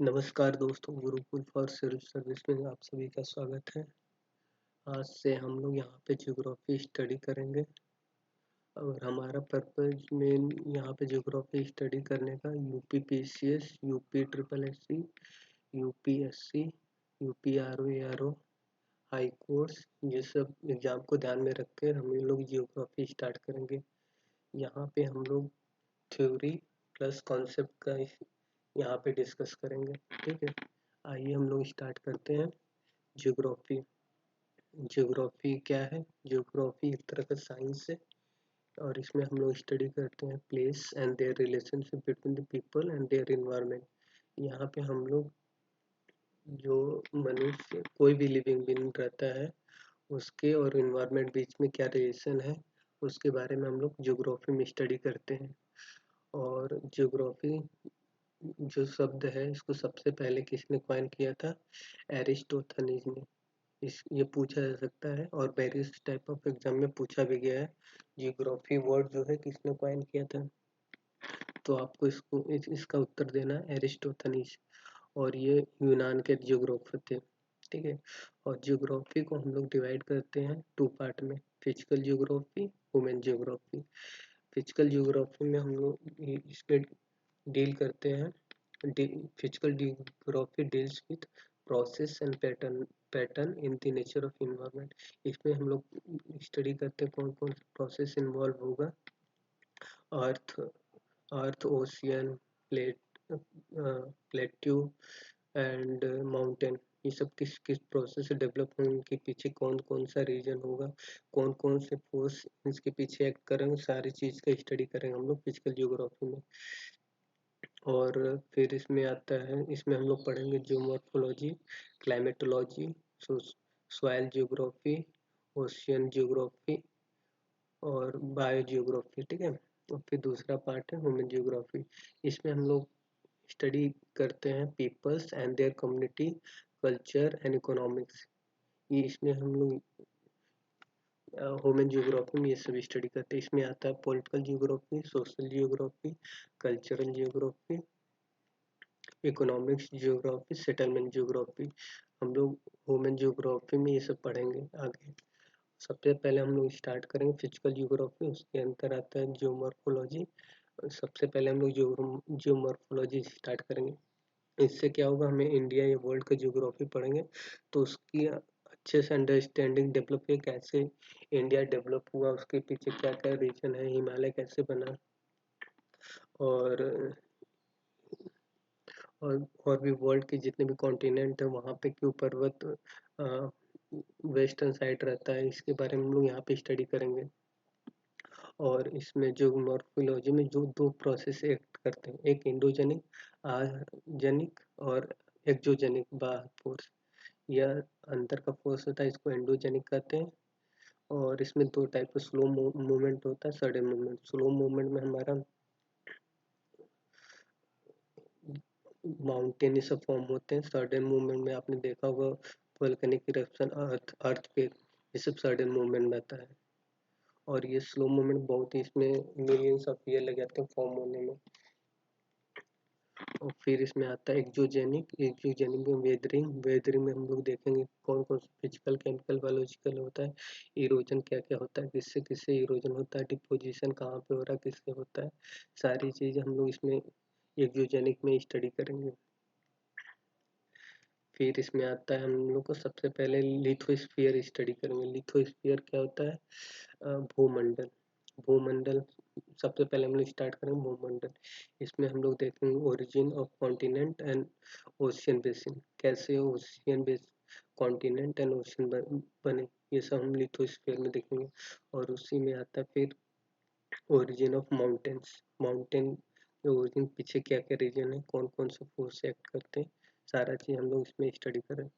नमस्कार दोस्तों, Gurukul for self service में आप सभी का स्वागत है। आज से हम लोग यहाँ पे ज्योग्राफी स्टडी करेंगे और हमारा पर्पस मेन यहाँ पे ज्योग्राफी स्टडी करने का UP PCS, UP triple SC, UPSC, UP RO ARO, high course ये सब एग्जाम को ध्यान में रखकर हम लोग ज्योग्राफी स्टार्ट करेंगे। यहाँ पे हम लोग थ्योरी प्लस कॉन्सेप्ट का यहाँ पे डिस्कस करेंगे। ठीक है, आइए हम लोग स्टार्ट करते हैं। ज्योग्राफी ज्योग्राफी क्या है? ज्योग्राफी एक तरह का साइंस है और इसमें हम लोग स्टडी करते हैं place and their relationship between the people and their environment. यहाँ पे हम लोग जो मनुष्य कोई भी लिविंग बीइंग रहता है उसके और इन्वायरमेंट बीच में क्या रिलेशन है उसके बारे में हम लोग ज्योग्राफी में स्टडी करते हैं। और ज्योग्राफी जो शब्द है इसको सबसे पहले किसने कॉइन किया था? एरिस्टोथनीज ने। इस ये पूछा जा सकता है और वेरियस टाइप ऑफ एग्जाम में पूछा भी गया है। जियोग्राफी वर्ड जो है किसने कॉइन किया था? तो आपको इसका उत्तर देना है एरिस्टोथनीज और ये यूनान के जियोग्राफर थे। ठीक है, और जियोग्राफी को हम लोग डिवाइड करते हैं टू पार्ट में, physical geography, human geography. Physical geography में हम लोग इसमें डील करते हैं। Physical geography deals with process and pattern in the nature of environment. इसमें हम लोग स्टडी करते हैं कौन कौन सा प्रोसेस इन्वॉल्व होगा। Earth earth ocean, plate plateau and mountain, ये सब किस किस प्रोसेस से डेवलप होंगे, इनके पीछे कौन कौन सा रीजन होगा, कौन कौन से फोर्स इसके पीछे एक्ट करेंगे, सारी चीज़ का स्टडी करेंगे हम लोग फिजिकल जियोग्राफी में। और फिर इसमें आता है, इसमें हम लोग पढ़ेंगे geomorphology, climatology, soil geography, ocean geography और बायो जियोग्राफी। ठीक है, और फिर दूसरा पार्ट है ह्यूमन जियोग्राफी। इसमें हम लोग स्टडी करते हैं peoples and their community, culture and economics. ये इसमें हम लोग ह्यूमन जियोग्राफी में ये सब स्टडी करते हैं। इसमें आता है political geography, social geography, cultural geography, economics geography, settlement geography. हम लोग ह्यूमन जियोग्राफी में ये सब पढ़ेंगे आगे। सबसे पहले हम लोग स्टार्ट करेंगे फिजिकल जियोग्राफी, उसके अंदर आता है जियोमॉर्फोलॉजी। सबसे पहले हम लोग जियोमॉर्फोलॉजी स्टार्ट करेंगे। इससे क्या होगा, हमें इंडिया या वर्ल्ड का जियोग्राफी पढ़ेंगे तो उसकी अच्छे से अंडरस्टैंडिंग डेवलप है, कैसे इंडिया डेवलप हुआ, उसके पीछे क्या क्या रीजन है, हिमालय कैसे बना, और और भी वर्ल्ड के जितने भी कॉन्टिनेंट है वहाँ पे क्यों पर्वत वेस्टर्न साइड रहता है, इसके बारे में हम लोग यहाँ पे स्टडी करेंगे। और इसमें जो मॉर्फोलॉजी में जो दो प्रोसेस एक्ट करते हैं, एक इंडोजेनिक जेनिक और एक्सोजेनिक बाहर फोर्स, यह अंदर का फोर्स होता है, इसको एंडोजेनिक कहते हैं। और इसमें दो टाइप का स्लो मूवमेंट होता है, सडन मूवमेंट। स्लो मूवमेंट में हमारा माउंटेन ये सब फॉर्म होते हैं। सडन मूवमेंट में आपने देखा होगा वोल्केनिक इरप्शन अर्थ पे, ये सब सडन मूवमेंट में आता है। और ये स्लो मूवमेंट बहुत ही, इसमें मिलियंस ऑफ ईयर लग जाते हैं फॉर्म होने में। और फिर इसमें आता है एक्सोजेनिक में वेदरिंग में हम लोग देखेंगे कौन कौन सा फिजिकल, केमिकल, बायोलॉजिकल होता है, इरोजन क्या क्या होता है, किससे किससे इरोजन होता है, डिपोजिशन कहाँ पे हो रहा है, किससे होता है, सारी चीज़ें हम लोग इसमें एक्सोजेनिक में स्टडी करेंगे। फिर इसमें आता है हम लोग को सबसे पहले लिथोस्फीयर स्टडी करेंगे। लिथोस्फीयर क्या होता है? भूमंडल। भूमंडल सबसे पहले हम लोग स्टार्ट करेंगे भूमंडल। इसमें हम लोग देखेंगे origin of continent and ocean basin, कैसे ocean base continent and ocean बने, ये सब हम लिथोस्फीयर में देखेंगे। और उसी में आता है फिर ओरिजिन ऑफ माउंटेन्स, माउंटेन के ओरिजिन पीछे क्या क्या रीजन है, कौन कौन से फोर्स एक्ट करते हैं, सारा चीज़ हम लोग इसमें स्टडी करें।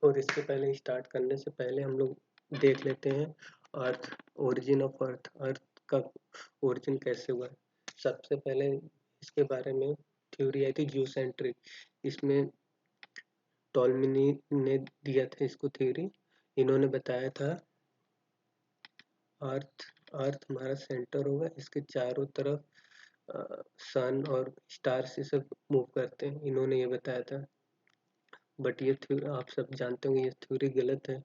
और इससे पहले स्टार्ट करने से पहले हम लोग देख लेते हैं अर्थ, ओरिजिन ऑफ अर्थ, अर्थ का ओरिजिन कैसे हुआ है। सबसे पहले इसके बारे में थ्योरी आई थी जियोसेंट्रिक। इसमें टॉलमी ने दिया था इसको थ्योरी। इन्होंने बताया था अर्थ अर्थ हमारा सेंटर होगा, इसके चारों तरफ सन और स्टार से सब मूव करते हैं, इन्होंने ये बताया था। बट ये आप सब जानते होंगे ये थ्योरी गलत है।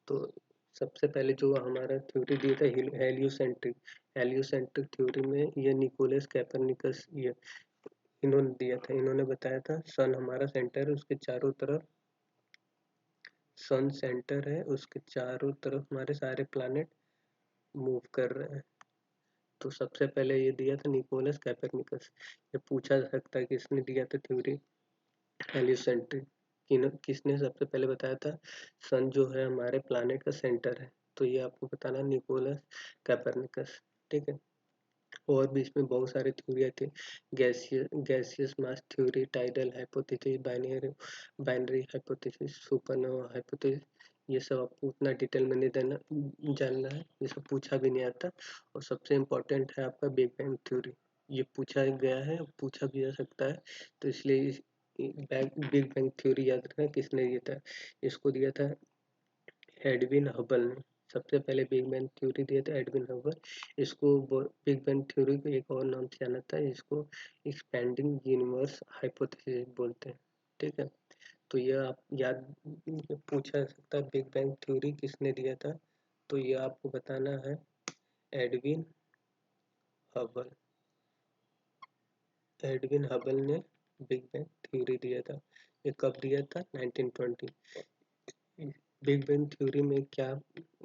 तो सबसे पहले जो हमारा थ्योरी दिया था हेलियोसेंट्रिक थ्योरी में ये निकोलस कैपरनिकस ये इन्होंने दिया था। इन्होंने बताया था सन हमारा सेंटर है, उसके चारों तरफ सन सेंटर है, उसके चारों तरफ हमारे सारे प्लैनेट मूव कर रहे हैं। तो सबसे पहले ये दिया था निकोलस कैपरनिकस। ये पूछा जा सकता है किसने दिया था थ्योरी हेलियोसेंट्रिक, किसने सबसे पहले बताया था सन जो है हमारे प्लैनेट का सेंटर है। तो ये आपको बताना निकोलस कैपरनिकस। ठीक है। और भी इसमें बहुत सारे थ्योरी थी, gaseous mass theory, tidal hypothesis, binary hypothesis, supernova hypothesis. ये सब आपको उतना डिटेल में नहीं देना जानना है, ये सब पूछा भी नहीं आता। और सबसे इम्पोर्टेंट है आपका बिग बैंग थ्योरी। ये पूछा गया है, पूछा भी जा सकता है, तो इसलिए बिग बैंग थ्योरी याद रखना किसने दिया था। इसको दिया था एडविन हबल ने। सबसे पहले बिग बैंग थ्योरी दिया था एडविन हबल। इसको बिग बैंग थ्योरी को एक और नाम से जाना था, इसको एक्सपेंडिंग यूनिवर्स हाइपोथेसिस बोलते हैं। ठीक है। तो ये आप याद पूछा जा सकता है बिग बैंग थ्योरी किसने दिया था, तो ये आपको बताना है एडविन हबल। एडविन हबल ने बिग बैंग थ्योरी दिया था। ये कब दिया था? 1920। बिग बैंग थ्योरी में क्या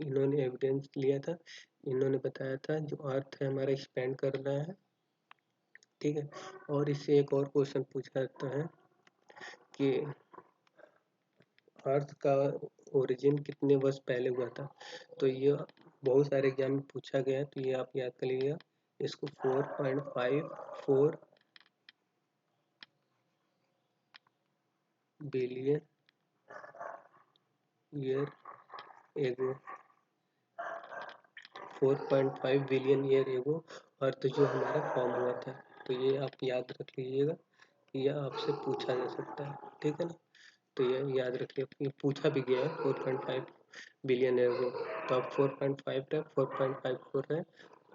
इन्होंने एविडेंस लिया था? इन्होंने बताया था जो अर्थ है हमारा एक्सपेंड कर रहा है। ठीक है। और इससे एक और क्वेश्चन पूछा जाता है कि अर्थ का ओरिजिन कितने वर्ष पहले हुआ था। तो ये बहुत सारे एग्जाम में पूछा गया है, तो ये आप याद कर लीजिएगा। इसको 4.54 billion year ago 4.5 billion year ago अर्थ जो हमारा फॉर्म हुआ था। तो ये आप याद रख लीजिएगा, यह आपसे पूछा जा सकता है। ठीक है ना। तो ये याद रखिए, ये पूछा भी गया है 4.5 बिलियन एगो। तो आप 4.5 रहे 4.54 रहे,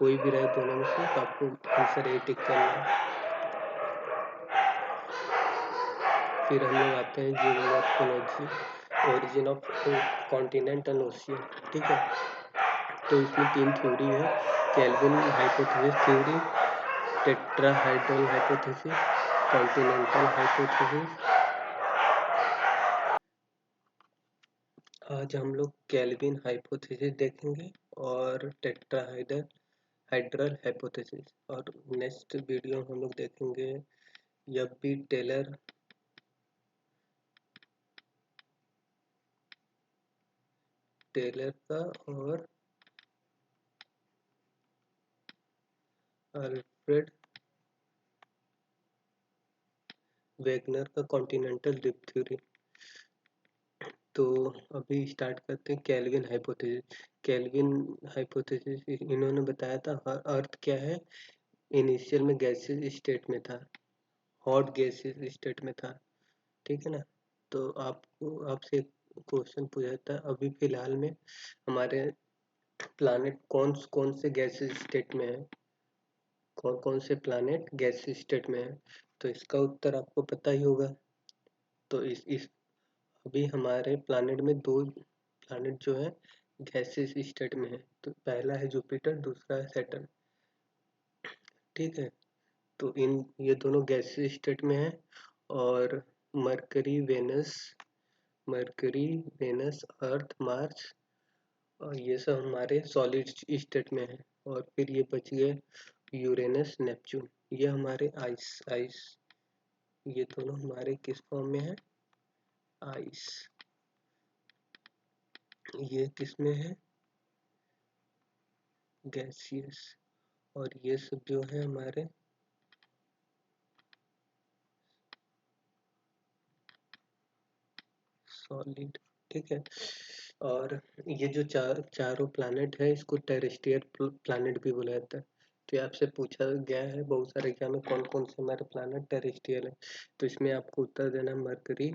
कोई भी रहे दोनों में से, तो आपको आंसर ए टिक करना है। फिर हम लोग आते हैं geomorphology, origin of continent and ocean. ठीक है। तो इसमें 3 थ्योरी है, kelvin hypothesis theory, tetrahedral hypothesis, continental hypothesis. आज हम लोग केल्विन हाइपोथेसिस देखेंगे और टेट्राहाइड्रल हाइपोथेसिस। और नेक्स्ट वीडियो हम लोग देखेंगे यप्पी टेलर का और अल्फ्रेड वेगनर का कॉन्टिनेंटल ड्रिफ्ट थ्योरी। तो अभी स्टार्ट करते हैं केल्विन हाइपोथेसिस। केल्विन हाइपोथेसिस इन्होंने बताया था अर्थ क्या है, इनिशियल में गैसियस स्टेट में था, हॉट गैसियस स्टेट में था। ठीक है ना। तो आपको आपसे क्वेश्चन पूछा जाता है अभी फिलहाल में हमारे प्लैनेट कौन कौन से गैसियस स्टेट में है, कौन कौन से प्लैनेट गैसियस स्टेट में है। तो इसका उत्तर आपको पता ही होगा। तो इस अभी हमारे प्लैनेट में 2 प्लैनेट जो है गैसियस स्टेट में है। तो पहला है जुपिटर, दूसरा है सैटर्न। ठीक है। तो इन ये दोनों गैसियस स्टेट में है। और मरकरी वेनस अर्थ मार्स, और ये सब हमारे सॉलिड स्टेट में है। और फिर ये बच गए यूरेनस नेपच्यून, ये हमारे आइस, ये दोनों हमारे किस फॉर्म में है? आइस। ये किस में है? गैसियस। और ये सब जो है हमारे सॉलिड। ठीक है। और ये जो चारों प्लैनेट है इसको टेरेस्ट्रियल प्लैनेट भी बोला जाता है। तो ये आपसे पूछा गया है बहुत सारे एग्जाम में कौन कौन से हमारे प्लैनेट टेरेस्ट्रियल है। तो इसमें आपको उत्तर देना Mercury,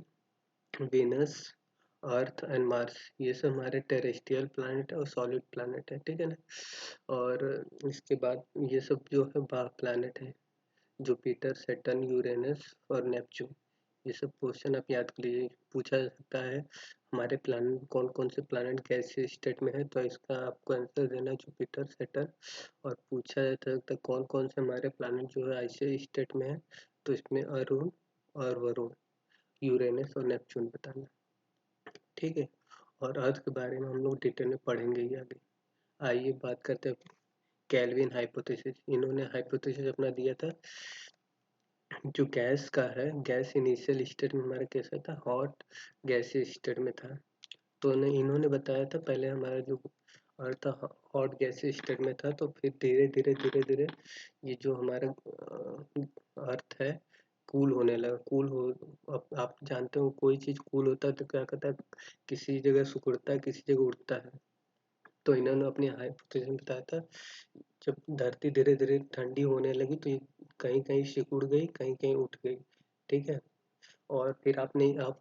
Venus Earth and Mars, ये सब हमारे टेरेस्ट्रियल प्लैनेट है और सॉलिड प्लैनेट है, ठीक है ना। और इसके बाद ये सब जो है प्लैनेट है, जुपिटर, सैटर्न, यूरेनस और नेपच्यून। ये सब क्वेश्चन आप याद कर लीजिए, पूछा जा सकता है हमारे प्लैनेट कौन कौन से प्लैनेट कैसे स्टेट में है, तो इसका आपको आंसर देना है जुपिटर, सैटर्न। और पूछा जा सकता है कौन कौन से हमारे प्लैनेट जो है ऐसे स्टेट में है, तो इसमें अरुण और वरुण, यूरेनस और नेपच्यून बताना, ठीक है। और अर्थ के बारे में हम लोग डिटेल में पढ़ेंगे ही आगे। आइए बात करते हैं केल्विन हाइपोथेसिस। इन्होंने हाइपोथेसिस अपना दिया था, जो गैस का है, गैस इनिशियल स्टेट में हमारा कैसा था, हॉट गैसीय स्टेट में था। तो इन्होंने बताया था पहले हमारा जो अर्थ हॉट गैसीय स्टेट में था, तो फिर धीरे धीरे धीरे धीरे ये जो हमारा अर्थ है कूल होने लगा। कूल हो, अब आप जानते हो कोई चीज कूल होता है तो क्या कहता है, किसी जगह सिकुड़ता है, किसी जगह उड़ता है। तो इन्होंने अपनी हाइपोथेसिस में बताया था, जब धरती धीरे धीरे ठंडी होने लगी तो ये कहीं कहीं सिकुड़ गई, कहीं कहीं उठ गई, ठीक है। और फिर आप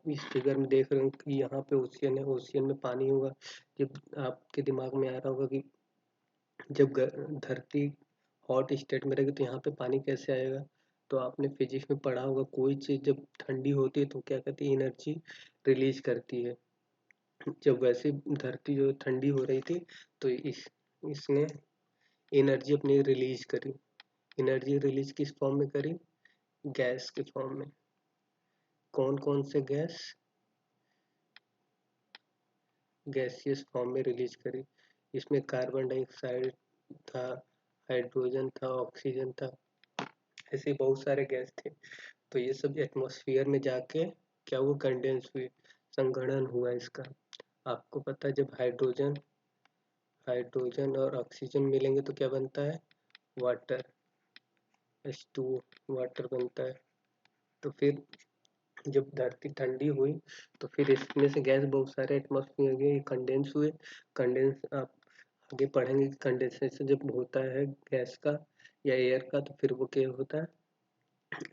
इस फिगर में देख रहे हो कि यहाँ पे ओशियन है, ओशियन में पानी होगा। जब आपके दिमाग में आ रहा होगा कि जब धरती हॉट स्टेट में रहेगी तो यहाँ पे पानी कैसे आएगा। तो आपने फिजिक्स में पढ़ा होगा, कोई चीज़ जब ठंडी होती है तो क्या कहती है, एनर्जी रिलीज करती है। जब वैसे धरती जो ठंडी हो रही थी तो इसने एनर्जी अपनी रिलीज करी। एनर्जी रिलीज किस फॉर्म में करी, गैस के फॉर्म में। कौन कौन से गैस, गैसियस फॉर्म में रिलीज करी। इसमें कार्बन डाइऑक्साइड था, हाइड्रोजन था, ऑक्सीजन था, ऐसे बहुत सारे गैस थे। तो ये सब एटमॉस्फेयर में जाके क्या हुआ, कंडेंस हुए, संघनन हुआ इसका। आपको पता है जब हाइड्रोजन और ऑक्सीजन मिलेंगे तो क्या बनता है, वाटर, H2O, वाटर बनता है। तो फिर जब धरती ठंडी हुई तो फिर इसमें से गैस बहुत सारे एटमॉस्फेयर में कंडेंस हुए। कंडेंस आप आगे पढ़ेंगे कि कंडेंसेशन जब होता है गैस का या एयर का तो फिर वो क्या होता है,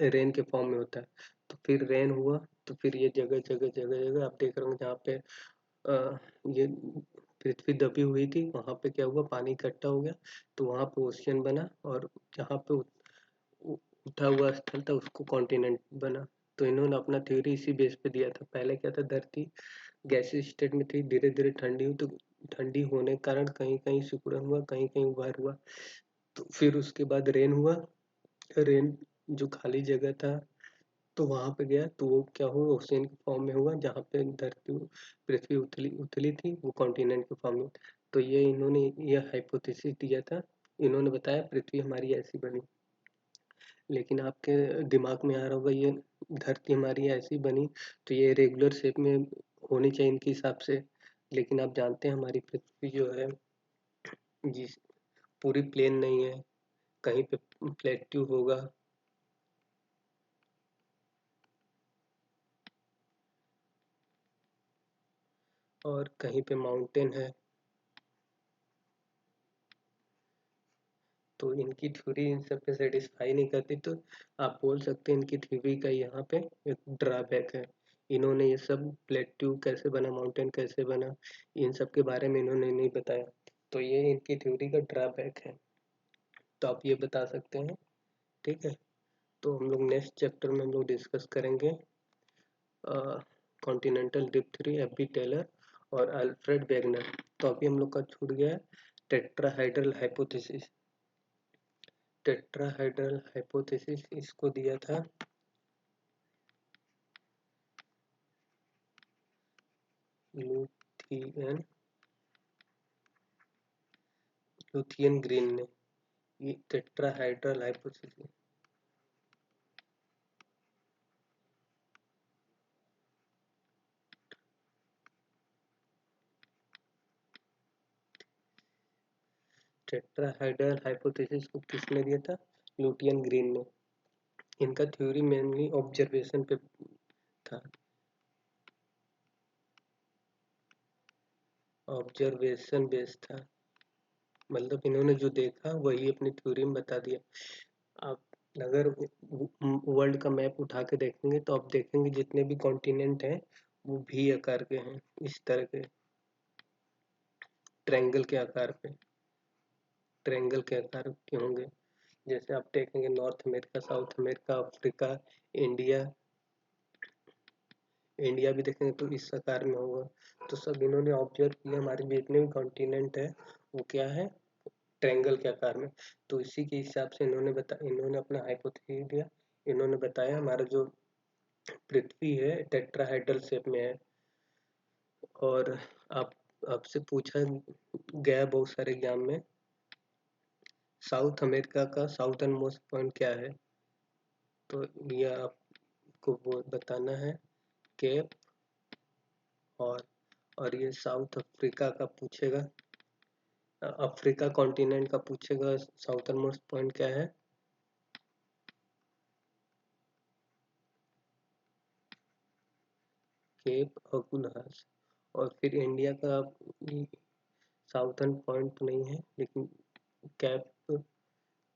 रेन के फॉर्म में होता है। तो फिर रेन हुआ, तो फिर ये जगह जगह जगह जगह आप देख रहे हो जहाँ पे ये पृथ्वी दबी हुई थी वहाँ पे क्या हुआ, पानी इकट्ठा हो गया, तो वहाँ पे ओशियन बना। और जहाँ पे उठा हुआ स्थल था उसको कॉन्टिनेंट बना। तो इन्होंने अपना थ्योरी इसी बेस पे दिया था। पहले क्या था, धरती गैसीय स्टेट में थी, धीरे धीरे ठंडी हुई, तो ठंडी होने के कारण कहीं कहीं सिकुड़न हुआ, कहीं कहीं उभार हुआ। तो फिर उसके बाद रेन हुआ। रेन जो खाली जगह था तो वहां पे गया तो वो क्या हुआ, ओशियन के फॉर्म में हुआ। जहाँ पे धरती पृथ्वी उथली उथली थी वो कॉन्टिनेंट के फॉर्म में। तो ये इन्होंने ये हाइपोथेसिस दिया था। इन्होंने बताया पृथ्वी हमारी ऐसी बनी। लेकिन आपके दिमाग में आ रहा होगा ये धरती हमारी ऐसी बनी तो ये रेगुलर शेप में होनी चाहिए इनके हिसाब से। लेकिन आप जानते हैं हमारी पृथ्वी जो है जिस पूरी प्लेन नहीं है, कहीं पे प्लेट्यू होगा। और कहीं पे माउंटेन है। तो इनकी थ्योरी इन सब पे सेटिस्फाई नहीं करती, तो आप बोल सकते हैं इनकी थ्योरी का यहाँ पे एक ड्रॉबैक है। इन्होंने ये सब प्लेट्यू कैसे बना, माउंटेन कैसे बना, इन सब के बारे में इन्होंने नहीं बताया। तो ये इनकी थ्योरी का ड्रॉबैक है, तो आप ये बता सकते हैं, ठीक है। तो हम लोग नेक्स्ट चैप्टर में हम लोग डिस्कस करेंगे continental drift theory, F B Taylor और अल्फ्रेड वेगनर। तो अभी हम लोग का छूट गया है टेट्राहाइड्रल हाइपोथेसिस। टेट्राहाइड्रल हाइपोथेसिस इसको दिया था लुथियन लुथियन ग्रीन ने। ये टेट्राहाइड्रल हाइपोथेसिस, टेट्राहाइड्रल हाइपोथेसिस को किसने दिया था, लुटियन ग्रीन ने। इनका थ्योरी मेनली ऑब्जर्वेशन पे था, ऑब्जर्वेशन बेस्ड था। मतलब इन्होंने जो देखा वही अपनी थ्योरी में बता दिया। आप अगर वर्ल्ड का मैप उठा के देखेंगे तो आप देखेंगे जितने भी कॉन्टिनेंट हैं वो भी आकार के हैं, इस तरह के ट्रायंगल के आकार पे, ट्रायंगल के आकार के होंगे। जैसे आप देखेंगे north America, south America, Africa, India, India भी देखेंगे तो इस आकार में होगा। तो सब इन्होंने ऑब्जर्व किया हमारे जितने भी कॉन्टिनेंट है वो क्या है, ट्रायंगल के आकार में। तो इसी के हिसाब से इन्होंने अपना हाइपोथेसिस दिया। इन्होंने बताया हमारा जो पृथ्वी है टेट्राहेड्रल शेप में है। और आप आपसे पूछा गया बहुत सारे एग्जाम में, साउथ अमेरिका का साउथर्न मोस्ट पॉइंट क्या है, तो ये आपको वो बताना है केप। और ये साउथ अफ्रीका का पूछेगा, अफ्रीका कॉन्टिनेंट का पूछेगा साउथर्न मोस्ट पॉइंट क्या है, केप अगुलहास। और फिर इंडिया का साउथर्न पॉइंट तो नहीं है लेकिन कैप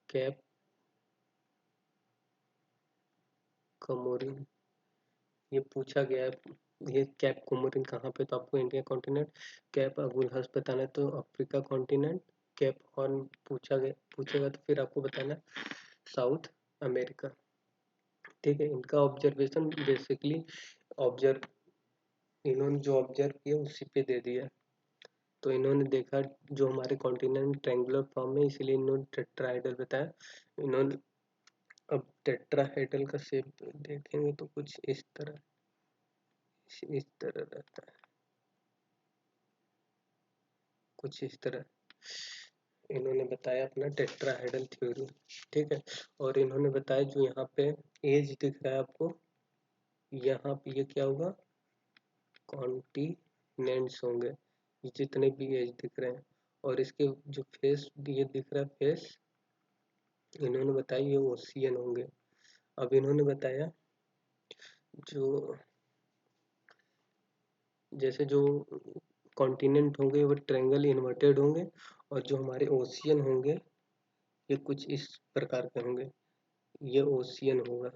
कैप कमोरिन ये पूछा गया है। ये कैप कोमोरिन कहाँ पे, तो आपको इंडिया कॉन्टिनेंट, कैप अगुलहास बताना है तो अफ्रीका कॉन्टिनेंट, कैप हॉर्न पूछेगा तो फिर आपको बताना है साउथ अमेरिका। ठीक है, इनका ऑब्जर्वेशन बेसिकली ऑब्जर्व इन्होंने जो ऑब्जर्व किया उसी पे दे दिया। तो इन्होंने देखा जो हमारे कॉन्टिनेंट ट्रायंगुलर फॉर्म में, इसीलिए इन्होंने टेट्राहेड्रल बताया। इन्होंने अब टेट्राहेड्रल का शेप देखेंगे तो कुछ इस तरह रहता है, कुछ इस तरह इन्होंने बताया अपना टेट्राहेड्रल थ्योरी। ठीक है, और इन्होंने बताया जो यहाँ पे एज दिख रहा है आपको, यहाँ पे ये क्या होगा, कॉन्टिनेंट्स होंगे ये जितने भी एज दिख रहे हैं। और इसके जो फेस ये दिख रहा है फेस, इन्होंने बताया ये ओशियन होंगे। अब इन्होंने बताया जो जैसे जो कॉन्टिनेंट होंगे वो ट्रायंगल इन्वर्टेड होंगे, और जो हमारे ओशियन होंगे ये कुछ इस प्रकार के होंगे, ये ओशियन होगा।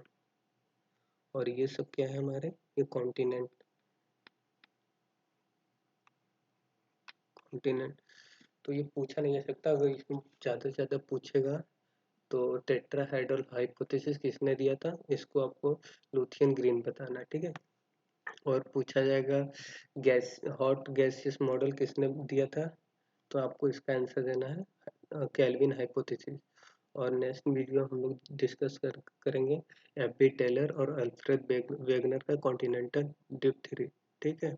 और ये सब क्या है हमारे, ये कॉन्टिनेंट कॉन्टिनेंट। तो ये पूछा नहीं जा सकता, अगर इसमें ज़्यादा से ज़्यादा पूछेगा तो टेट्राहेड्रल हाइपोथेसिस किसने दिया था, इसको आपको लुथियन ग्रीन बताना है। ठीक है, और पूछा जाएगा गैस हॉट गैसियस मॉडल किसने दिया था, तो आपको इसका आंसर देना है केल्विन हाइपोथेसिस। और नेक्स्ट वीडियो हम लोग डिस्कस करेंगे एफ बी टेलर और अल्फ्रेड वेगनर का कॉन्टिनेंटल ड्रिफ्ट थ्योरी। ठीक है।